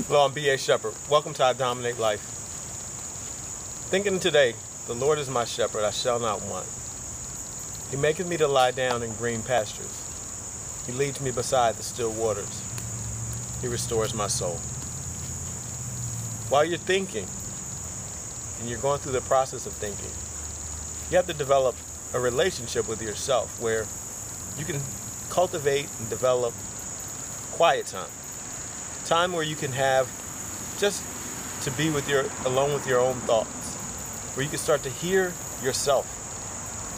Hello, I'm B.A. Shepherd. Welcome to iDominate Life. Thinking today, the Lord is my shepherd, I shall not want. He maketh me to lie down in green pastures. He leads me beside the still waters. He restores my soul. While you're thinking, and you're going through the process of thinking, you have to develop a relationship with yourself where you can cultivate and develop quiet time. Time where you can have just to be alone with your own thoughts, where you can start to hear yourself,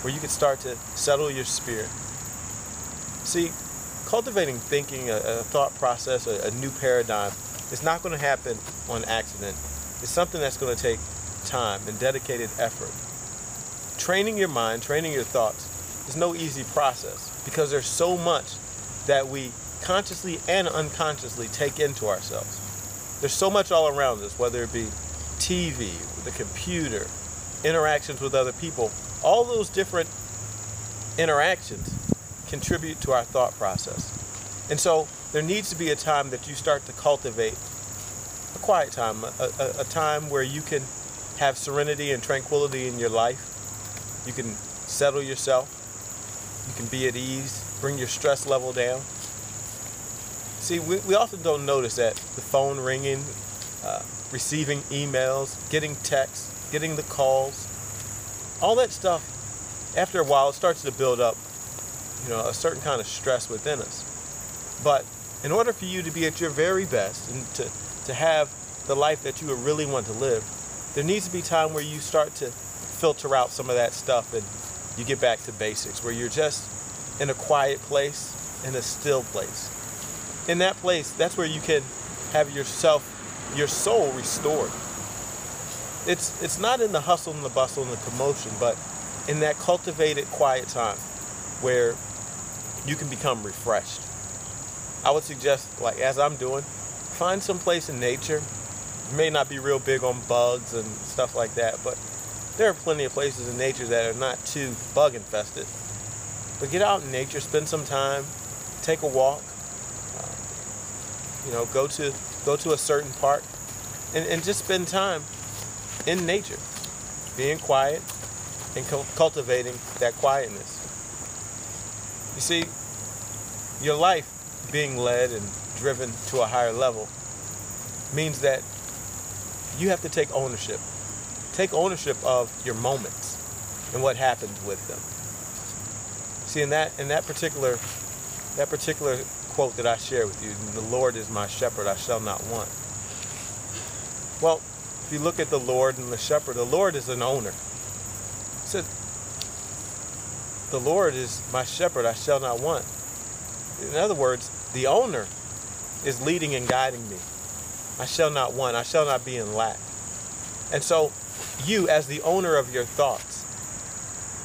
where you can start to settle your spirit. See, cultivating thinking, a thought process, a new paradigm, is not going to happen on accident. It's something that's going to take time and dedicated effort. Training your mind, training your thoughts is no easy process because there's so much that we consciously and unconsciously take into ourselves. There's so much all around us, whether it be TV, the computer, interactions with other people. All those different interactions contribute to our thought process. And so there needs to be a time that you start to cultivate a quiet time, a time where you can have serenity and tranquility in your life. You can settle yourself. You can be at ease, bring your stress level down. See, we often don't notice that the phone ringing, receiving emails, getting texts, getting the calls, all that stuff, after a while, it starts to build up, a certain kind of stress within us. But in order for you to be at your very best and to have the life that you really want to live, there needs to be time where you start to filter out some of that stuff and you get back to basics, where you're just in a quiet place, in a still place. In that place, that's where you can have your soul restored. It's not in the hustle and the bustle and the commotion, but in that cultivated quiet time where you can become refreshed. I would suggest, like as I'm doing, find some place in nature. You may not be real big on bugs and stuff like that, but there are plenty of places in nature that are not too bug infested. But get out in nature, spend some time, take a walk. Go to a certain park and just spend time in nature, being quiet and cultivating that quietness. You see, your life being led and driven to a higher level means that you have to take ownership. Take ownership of your moments and what happens with them. See, in that particular quote that I share with you, the Lord is my shepherd, I shall not want. Well, if you look at the Lord and the shepherd, the Lord is an owner. He said, the Lord is my shepherd, I shall not want. In other words, the owner is leading and guiding me. I shall not want, I shall not be in lack. And so you, as the owner of your thoughts,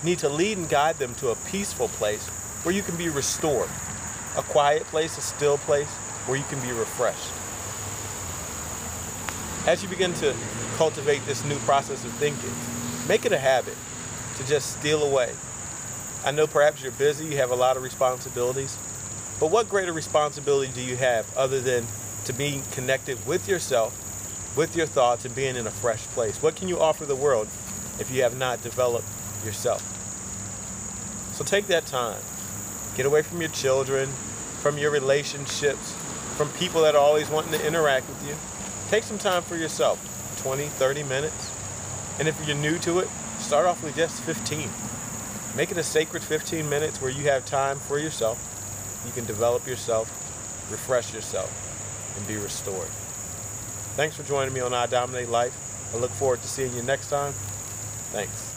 need to lead and guide them to a peaceful place where you can be restored. A quiet place, a still place where you can be refreshed. As you begin to cultivate this new process of thinking, make it a habit to just steal away. I know perhaps you're busy, you have a lot of responsibilities, but what greater responsibility do you have other than to be connected with yourself, with your thoughts, and being in a fresh place? What can you offer the world if you have not developed yourself? So take that time. Get away from your children, from your relationships, from people that are always wanting to interact with you. Take some time for yourself, 20, 30 minutes. And if you're new to it, start off with just 15. Make it a sacred 15 minutes where you have time for yourself. You can develop yourself, refresh yourself, and be restored. Thanks for joining me on iDominate Life. I look forward to seeing you next time. Thanks.